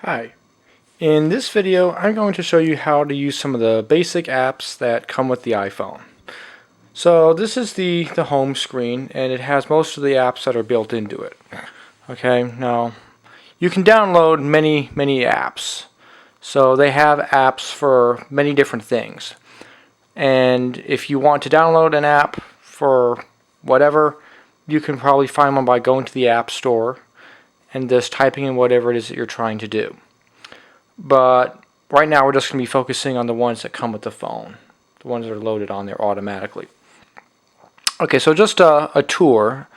Hi. In this video, I'm going to show you how to use some of the basic apps that come with the iPhone. So this is the home screen, and it has most of the apps that are built into it. Okay, now you can download many apps. So they have apps for many different things. And if you want to download an app for whatever, you can probably find one by going to the App Store and just typing in whatever it is that you're trying to do. But right now we're just going to be focusing on the ones that come with the phone, the ones that are loaded on there automatically. Okay, so just a tour.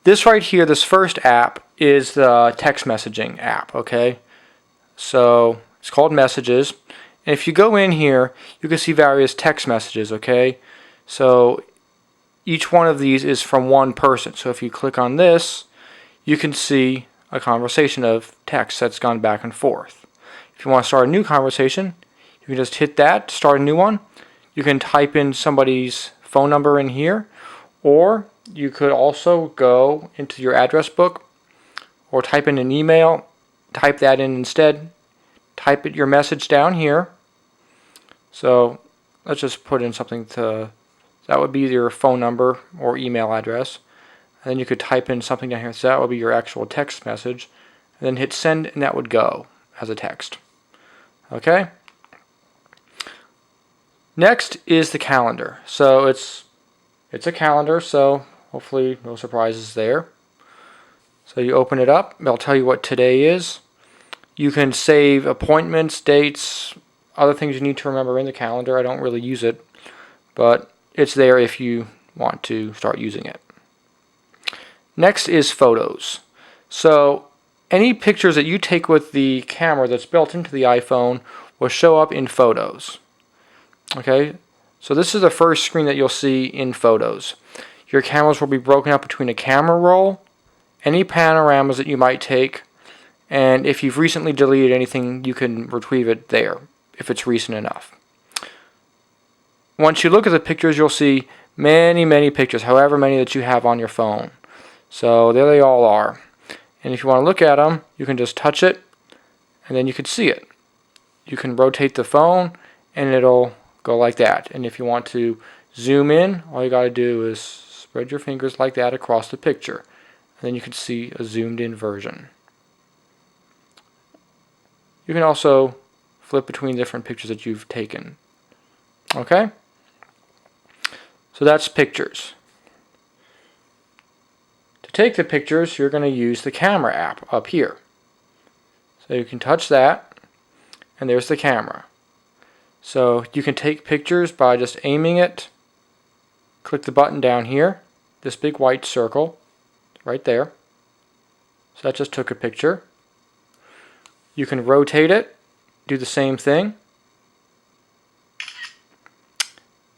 This right here, this first app, is the text messaging app, okay? So it's called Messages. And if you go in here, you can see various text messages, okay? So each one of these is from one person. So if you click on this, you can see a conversation of text that's gone back and forth. If you want to start a new conversation, you can just hit that to start a new one. You can type in somebody's phone number in here, or you could also go into your address book or type in an email, type that in instead, type your message down here. So let's just put in something that would be your phone number or email address. And then you could type in something down here, so that would be your actual text message. And then hit send, and that would go as a text. Okay? Next is the calendar. So it's a calendar, so hopefully no surprises there. So you open it up, it'll tell you what today is. You can save appointments, dates, other things you need to remember in the calendar. I don't really use it, but it's there if you want to start using it. Next is photos. So any pictures that you take with the camera that's built into the iPhone will show up in Photos. Okay, so this is the first screen that you'll see in Photos. Your cameras will be broken up between a camera roll, any panoramas that you might take, and if you've recently deleted anything, you can retrieve it there if it's recent enough. Once you look at the pictures, you'll see many pictures, however many that you have on your phone. So there they all are. And if you want to look at them, you can just touch it, and then you can see it. You can rotate the phone, and it'll go like that. And if you want to zoom in, all you got to do is spread your fingers like that across the picture. And then you can see a zoomed in version. You can also flip between different pictures that you've taken. Okay? So that's pictures. To take the pictures, you're going to use the camera app up here. So you can touch that, and there's the camera. So you can take pictures by just aiming it. Click the button down here, this big white circle right there. So that just took a picture. You can rotate it, do the same thing.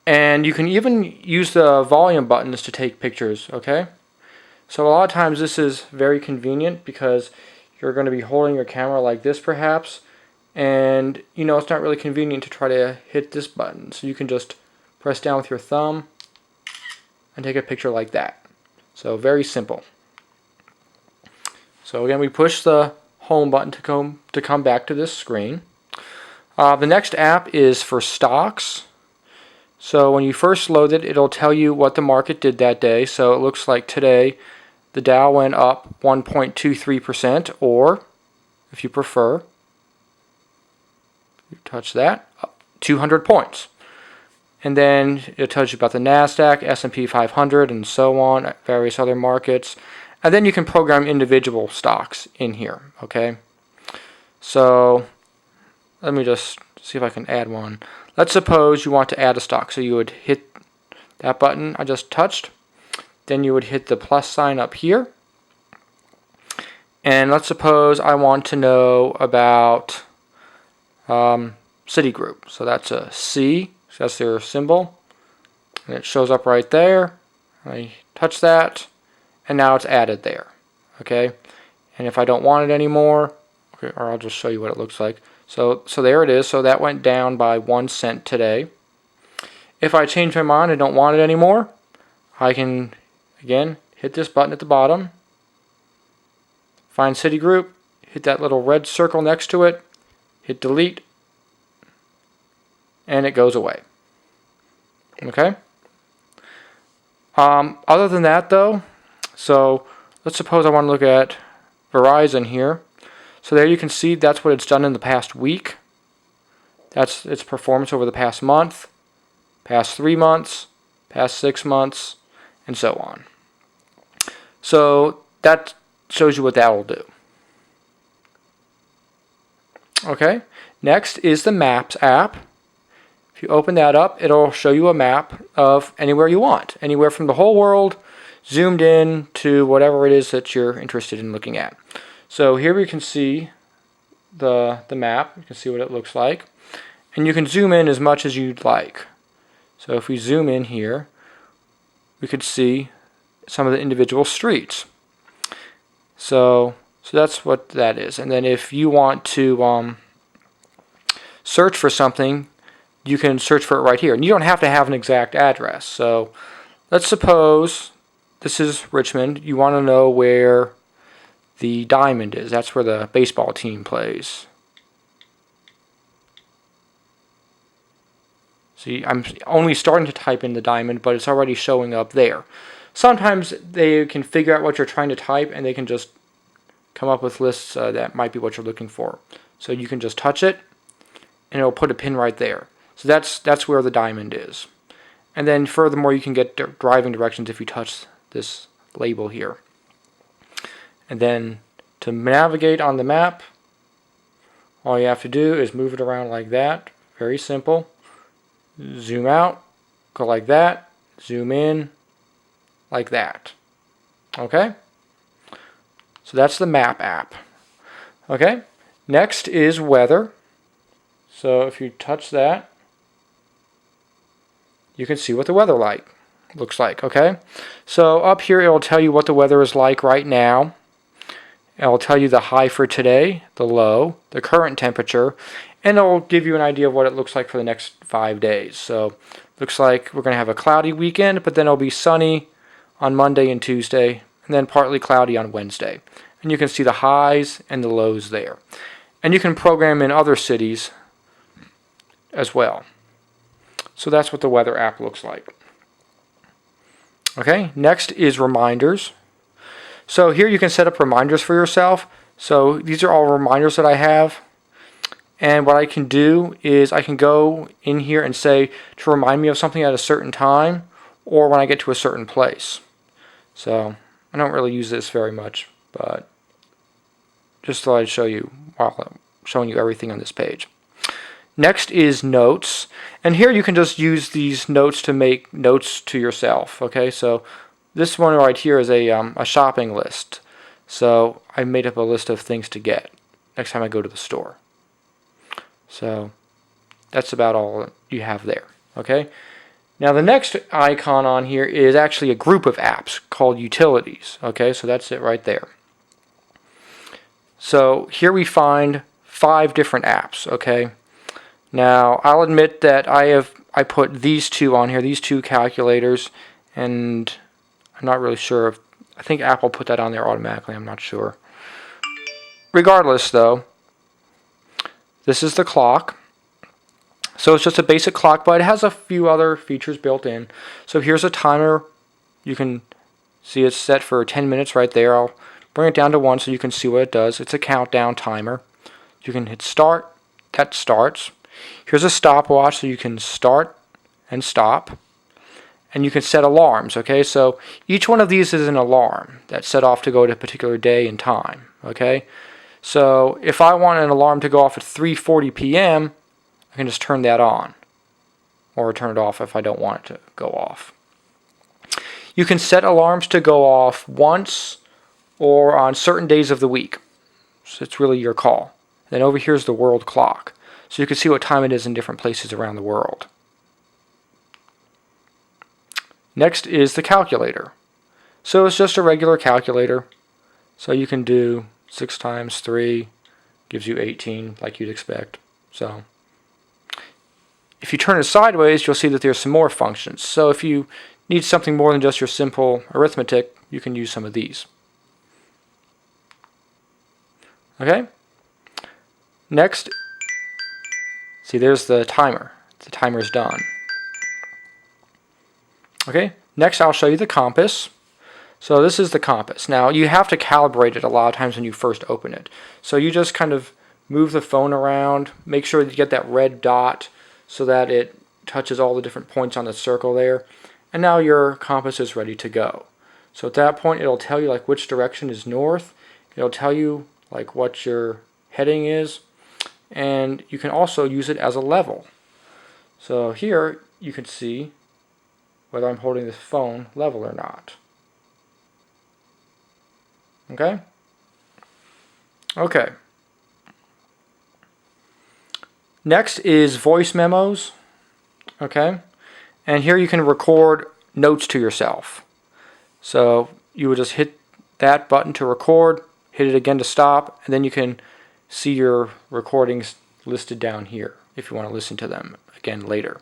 And you can even use the volume buttons to take pictures, okay? So a lot of times this is very convenient because you're going to be holding your camera like this perhaps, and you know it's not really convenient to try to hit this button. So you can just press down with your thumb and take a picture like that. So very simple. So again, we push the home button to come back to this screen. The next app is for stocks. So when you first load it, it'll tell you what the market did that day. So it looks like today the Dow went up 1.23%, or if you prefer, you touch that, 200 points. And then it tells you about the NASDAQ, S&P 500, and so on, various other markets. And then you can program individual stocks in here, okay? So let me just see if I can add one. Let's suppose you want to add a stock. So you would hit that button I just touched. Then you would hit the plus sign up here. And let's suppose I want to know about Citigroup. So that's a C. So that's their symbol. And it shows up right there. I touch that. And now it's added there. Okay. And if I don't want it anymore, okay, or I'll just show you what it looks like. So there it is. So that went down by 1 cent today. If I change my mind and don't want it anymore, I can, again, hit this button at the bottom, find Citigroup, hit that little red circle next to it, hit delete, and it goes away. Okay? Other than that though, so let's suppose I want to look at Verizon here. So there you can see that's what it's done in the past week. That's its performance over the past month, past 3 months, past 6 months, and so on. So that shows you what that will do. Okay, next is the Maps app. If you open that up, it'll show you a map of anywhere you want, anywhere from the whole world, zoomed in to whatever it is that you're interested in looking at. So here we can see the map. You can see what it looks like. And you can zoom in as much as you'd like. So if we zoom in here, we could see some of the individual streets. So that's what that is. And then if you want to search for something, you can search for it right here. And you don't have to have an exact address. So let's suppose this is Richmond. You want to know where the Diamond is. That's where the baseball team plays. See, I'm only starting to type in the Diamond, but it's already showing up there. Sometimes they can figure out what you're trying to type, and they can just come up with lists that might be what you're looking for. So you can just touch it, and it'll put a pin right there. So that's where the Diamond is. And then furthermore, you can get driving directions if you touch this label here. And then to navigate on the map, all you have to do is move it around like that. Very simple. Zoom out, go like that, zoom in, like that. Okay? So that's the Map app. Okay? Next is weather. So if you touch that, you can see what the weather looks like. Okay? So up here it will tell you what the weather is like right now. It will tell you the high for today, the low, the current temperature, and it will give you an idea of what it looks like for the next 5 days. So looks like we're going to have a cloudy weekend, but then it'll be sunny on Monday and Tuesday, and then partly cloudy on Wednesday. And you can see the highs and the lows there. And you can program in other cities as well. So that's what the weather app looks like. Okay, next is reminders. So here you can set up reminders for yourself. So these are all reminders that I have. And what I can do is I can go in here and say to remind me of something at a certain time or when I get to a certain place. So I don't really use this very much, but just thought I'd show you while I'm showing you everything on this page. Next is notes. And here you can just use these notes to make notes to yourself. Okay, so this one right here is a shopping list. So I made up a list of things to get next time I go to the store. So that's about all you have there. Okay. Now the next icon on here is actually a group of apps called utilities. Okay, so that's it right there. So here we find 5 different apps. Okay. Now I'll admit that I put these 2 on here, these 2 calculators, and I'm not really sure if I think Apple put that on there automatically. I'm not sure. Regardless, though, this is the clock. So it's just a basic clock, but it has a few other features built in. So here's a timer. You can see it's set for 10 minutes right there. I'll bring it down to 1 so you can see what it does. It's a countdown timer. You can hit start. That starts. Here's a stopwatch so you can start and stop. And you can set alarms. Okay, so each one of these is an alarm that's set off to go to a particular day and time. Okay, so if I want an alarm to go off at 3:40 p.m., I can just turn that on, or turn it off if I don't want it to go off. You can set alarms to go off once or on certain days of the week. So it's really your call. Then over here is the world clock. So you can see what time it is in different places around the world. Next is the calculator. So it's just a regular calculator. So you can do 6 times 3 gives you 18 like you'd expect. So if you turn it sideways, you'll see that there's some more functions. So if you need something more than just your simple arithmetic, you can use some of these. Okay. Next, see, there's the timer. The timer's done. Okay. Next, I'll show you the compass. So this is the compass. Now, you have to calibrate it a lot of times when you first open it. So you just kind of move the phone around, make sure you get that red dot so that it touches all the different points on the circle there. And now your compass is ready to go. So at that point, it'll tell you like which direction is north. It'll tell you like what your heading is. And you can also use it as a level. So here you can see whether I'm holding the phone level or not. Okay? Okay. Next is voice memos. Okay? And here you can record notes to yourself. So you would just hit that button to record, hit it again to stop, and then you can see your recordings listed down here if you want to listen to them again later.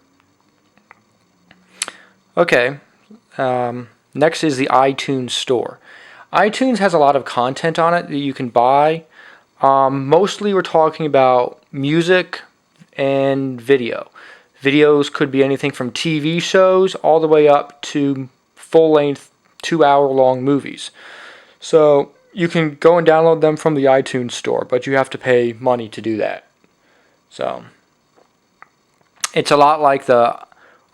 Okay. Next is the iTunes store. iTunes has a lot of content on it that you can buy. Mostly we're talking about music and video. Videos could be anything from TV shows all the way up to full-length 2-hour-long movies. So you can go and download them from the iTunes store, but you have to pay money to do that. So it's a lot like the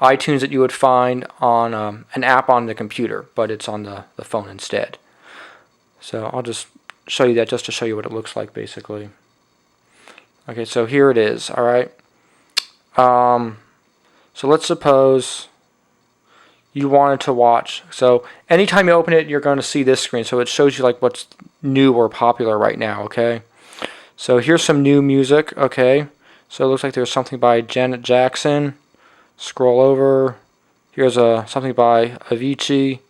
iTunes that you would find on an app on the computer, but it's on the phone instead. So I'll just show you that just to show you what it looks like basically. Okay, so here it is, alright. So let's suppose you wanted to watch. So anytime you open it, you're going to see this screen. So it shows you like what's new or popular right now, okay? So here's some new music, okay? So it looks like there's something by Janet Jackson. Scroll over. Here's something by Avicii,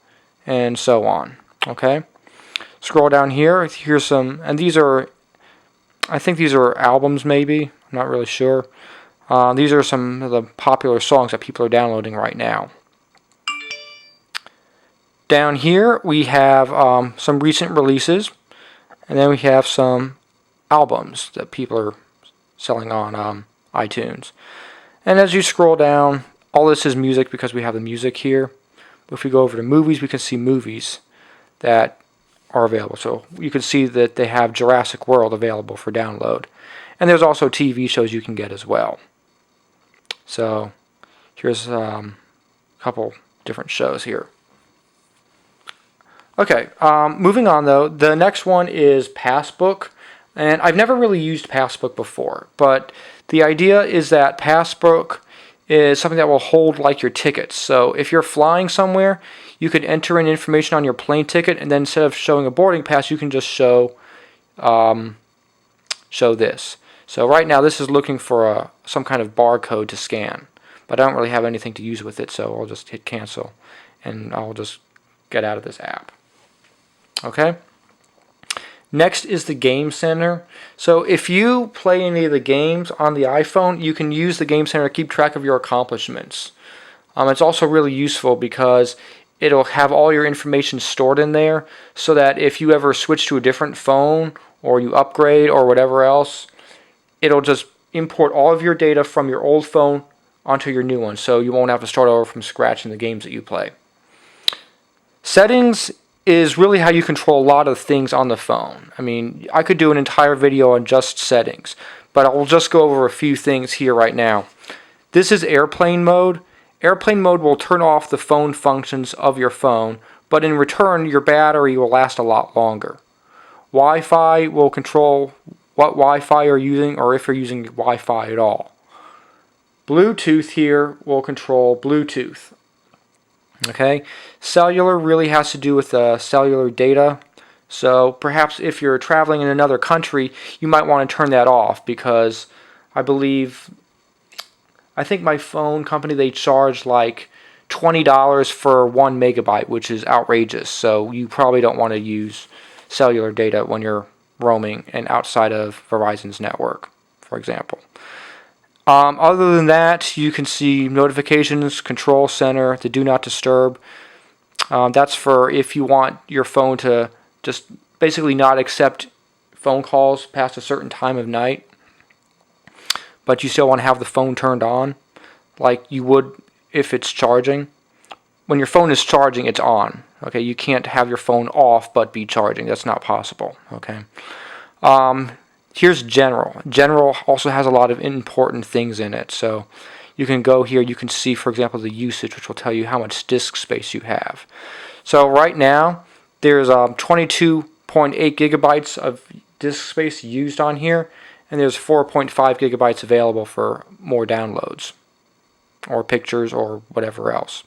and so on, okay? Scroll down here. Here's some, and these are, I think these are albums maybe. I'm not really sure. These are some of the popular songs that people are downloading right now. Down here we have some recent releases, and then we have some albums that people are selling on iTunes. And as you scroll down, all this is music because we have the music here. If we go over to movies, we can see movies that are available. So you can see that they have Jurassic World available for download. And there's also TV shows you can get as well. So here's a couple different shows here. Okay, moving on though, the next one is Passbook. And I've never really used Passbook before, but the idea is that Passbook is something that will hold like your tickets. So if you're flying somewhere, you could enter in information on your plane ticket, and then instead of showing a boarding pass, you can just show this. So right now this is looking for some kind of barcode to scan, but I don't really have anything to use with it, so I'll just hit cancel, and I'll just get out of this app. Okay? Next is the Game Center. So if you play any of the games on the iPhone, you can use the Game Center to keep track of your accomplishments. It's also really useful because it'll have all your information stored in there so that if you ever switch to a different phone or you upgrade or whatever else, it'll just import all of your data from your old phone onto your new one, so you won't have to start over from scratch in the games that you play. Settings is really how you control a lot of things on the phone. I mean, I could do an entire video on just settings, but I'll just go over a few things here right now. This is airplane mode. Airplane mode will turn off the phone functions of your phone, but in return, your battery will last a lot longer. Wi-Fi will control what Wi-Fi you're using, or if you're using Wi-Fi at all. Bluetooth here will control Bluetooth. Okay, cellular really has to do with cellular data. So perhaps if you're traveling in another country, you might want to turn that off because I think my phone company, they charge like $20 for 1 megabyte, which is outrageous. So you probably don't want to use cellular data when you're roaming and outside of Verizon's network, for example. Other than that, you can see notifications, control center, the do not disturb. That's for if you want your phone to just basically not accept phone calls past a certain time of night, but you still want to have the phone turned on, like you would if it's charging. When your phone is charging, it's on. Okay, you can't have your phone off but be charging. That's not possible. Okay. Here's general. General also has a lot of important things in it. So you can go here. You can see, for example, the usage, which will tell you how much disk space you have. So right now, there's 22.8 gigabytes of disk space used on here, and there's 4.5 gigabytes available for more downloads or pictures or whatever else.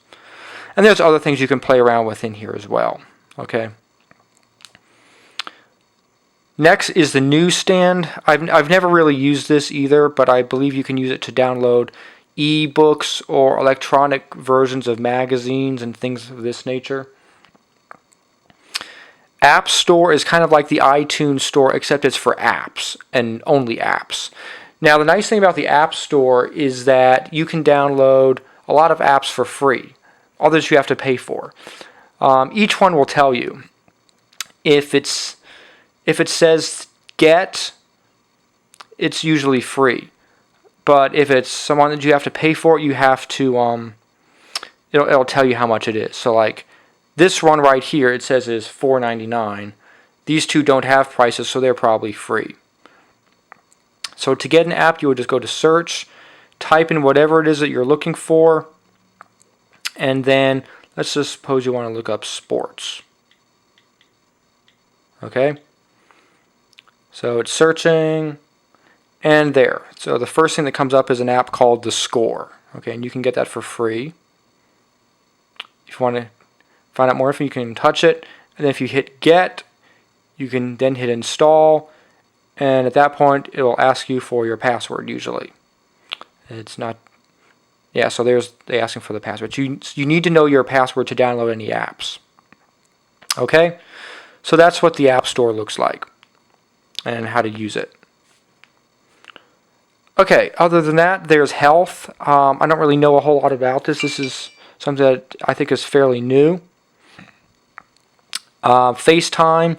And there's other things you can play around with in here as well. Okay. Next is the newsstand. I've never really used this either, but I believe you can use it to download e-books or electronic versions of magazines and things of this nature. App Store is kind of like the iTunes Store, except it's for apps and only apps. Now, the nice thing about the App Store is that you can download a lot of apps for free. Others you have to pay for. Each one will tell you if it says get, it's usually free. But if it's someone that you have to pay for, you have to it'll tell you how much it is. So like this one right here, it says is $4.99. These two don't have prices, so they're probably free. So to get an app, you would just go to search, type in whatever it is that you're looking for, and then let's just suppose you want to look up sports. Okay? So it's searching, and there. So the first thing that comes up is an app called The Score. Okay, and you can get that for free. If you want to find out more info, you can touch it, and then if you hit get, you can then hit install, and at that point it will ask you for your password usually. It's not, yeah, so there's they asking for the password. You need to know your password to download any apps. Okay, so that's what the App Store looks like and how to use it. Okay, other than that, there's health. I don't really know a whole lot about this. This is something that I think is fairly new. FaceTime.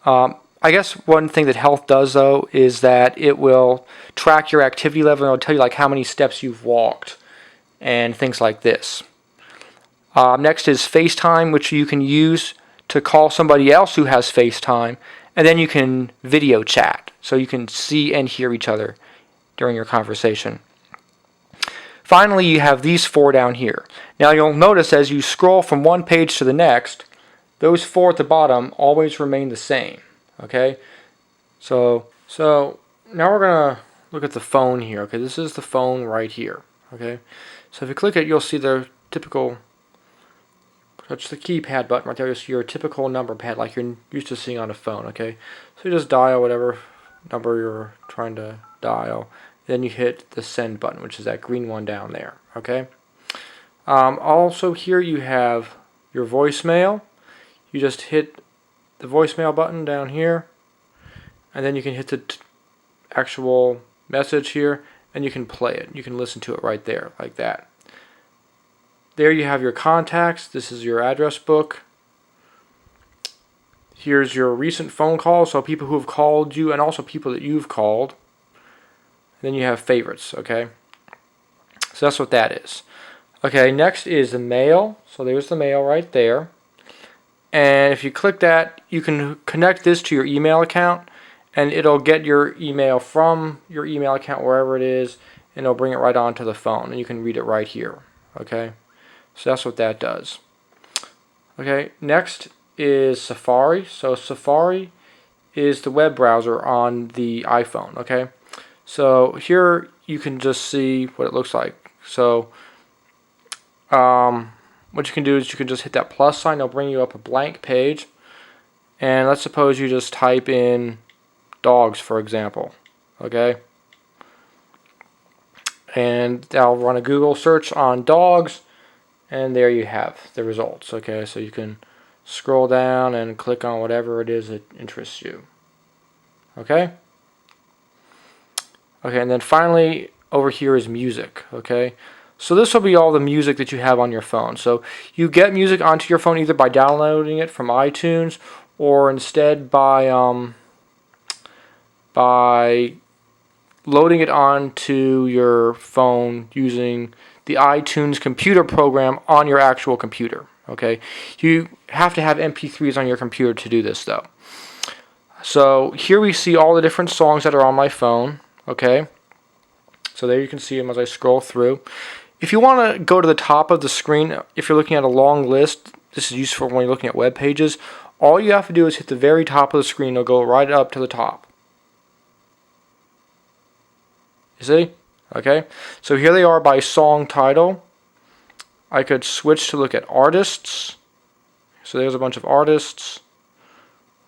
I guess one thing that health does, though, is that it will track your activity level and it'll tell you like how many steps you've walked and things like this. Next is FaceTime, which you can use to call somebody else who has FaceTime, and then you can video chat, so you can see and hear each other during your conversation. Finally, you have these four down here. Now you'll notice as you scroll from one page to the next, those four at the bottom always remain the same. Okay, so now we're gonna look at the phone here. Okay, this is the phone right here. Okay, so if you click it, you'll see the typical. Touch the keypad button right there. You'll see your typical number pad like you're used to seeing on a phone. Okay, so you just dial whatever number you're trying to dial. Then you hit the send button, which is that green one down there. Okay. Also here you have your voicemail. You just hit the voicemail button down here, and then you can hit the actual message here, and you can play it. You can listen to it right there, like that. There you have your contacts. This is your address book. Here's your recent phone calls, so people who have called you and also people that you've called. And then you have favorites, okay? So that's what that is. Okay, next is the mail. So there's the mail right there. And if you click that, you can connect this to your email account, and it'll get your email from your email account wherever it is, and it'll bring it right onto the phone, and you can read it right here. Okay, so that's what that does. Okay, next is Safari. So Safari is the web browser on the iPhone. Okay, so here you can just see what it looks like. So what you can do is you can just hit that plus sign. It'll bring you up a blank page. And let's suppose you just type in dogs, for example. Okay? And I'll run a Google search on dogs. And there you have the results. Okay? So you can scroll down and click on whatever it is that interests you. Okay? Okay, and then finally over here is music. Okay? So this will be all the music that you have on your phone. So you get music onto your phone either by downloading it from iTunes or instead by by loading it onto your phone using the iTunes computer program on your actual computer. Okay, you have to have MP3s on your computer to do this though. So here we see all the different songs that are on my phone. Okay, so there you can see them as I scroll through. If you want to go to the top of the screen, if you're looking at a long list, this is useful when you're looking at web pages. All you have to do is hit the very top of the screen. It'll go right up to the top. You see? Okay, so here they are by song title. I could switch to look at artists. So there's a bunch of artists.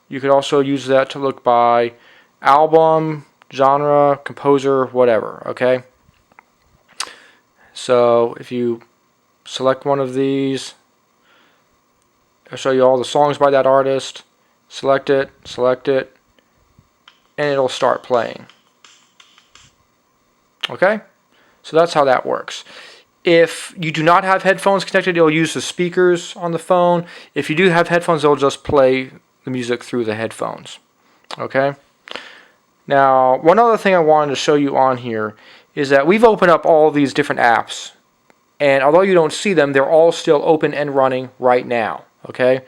You could also use that to look by album, genre, composer, whatever. Okay, so if you select one of these, I'll show you all the songs by that artist. Select it, and it'll start playing. Okay, so that's how that works. If you do not have headphones connected, it'll use the speakers on the phone. If you do have headphones, it'll just play the music through the headphones. Okay, now one other thing I wanted to show you on here is that we've opened up all of these different apps, and although you don't see them, they're all still open and running right now. Okay,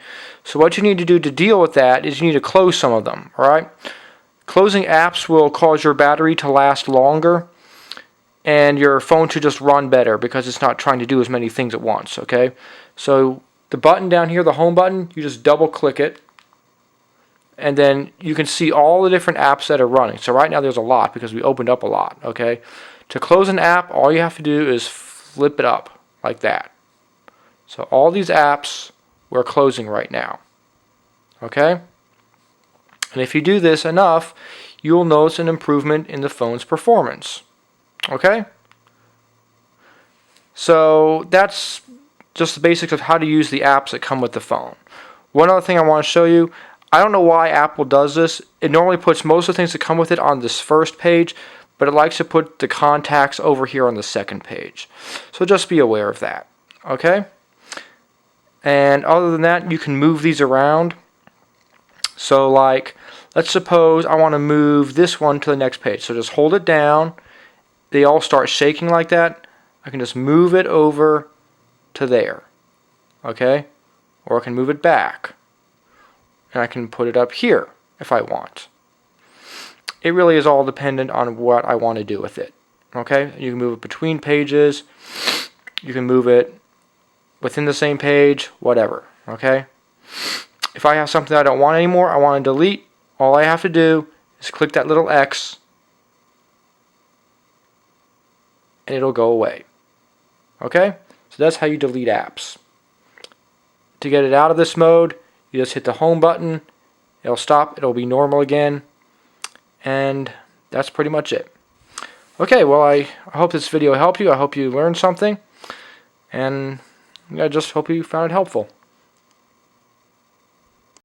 so what you need to do to deal with that is you need to close some of them. All right, closing apps will cause your battery to last longer and your phone to just run better because it's not trying to do as many things at once. Okay, so the button down here, the home button, you just double click it, and then you can see all the different apps that are running. So right now there's a lot because we opened up a lot. Okay, to close an app, all you have to do is flip it up like that. So all these apps we're closing right now. Okay, and if you do this enough, you'll notice an improvement in the phone's performance. Okay, so that's just the basics of how to use the apps that come with the phone. One other thing I want to show you, I don't know why Apple does this. It normally puts most of the things that come with it on this first page, but it likes to put the contacts over here on the second page. So just be aware of that. Okay, and other than that, you can move these around. So like, let's suppose I want to move this one to the next page. So just hold it down. They all start shaking like that. I can just move it over to there. Okay, or I can move it back, and I can put it up here if I want. It really is all dependent on what I want to do with it. Okay, you can move it between pages, you can move it within the same page, whatever. Okay, if I have something I don't want anymore, I want to delete, all I have to do is click that little X and it'll go away. Okay, so that's how you delete apps. To get it out of this mode, you just hit the home button, it'll stop, it'll be normal again, and that's pretty much it. Okay, well I hope this video helped you. I hope you learned something, and I just hope you found it helpful.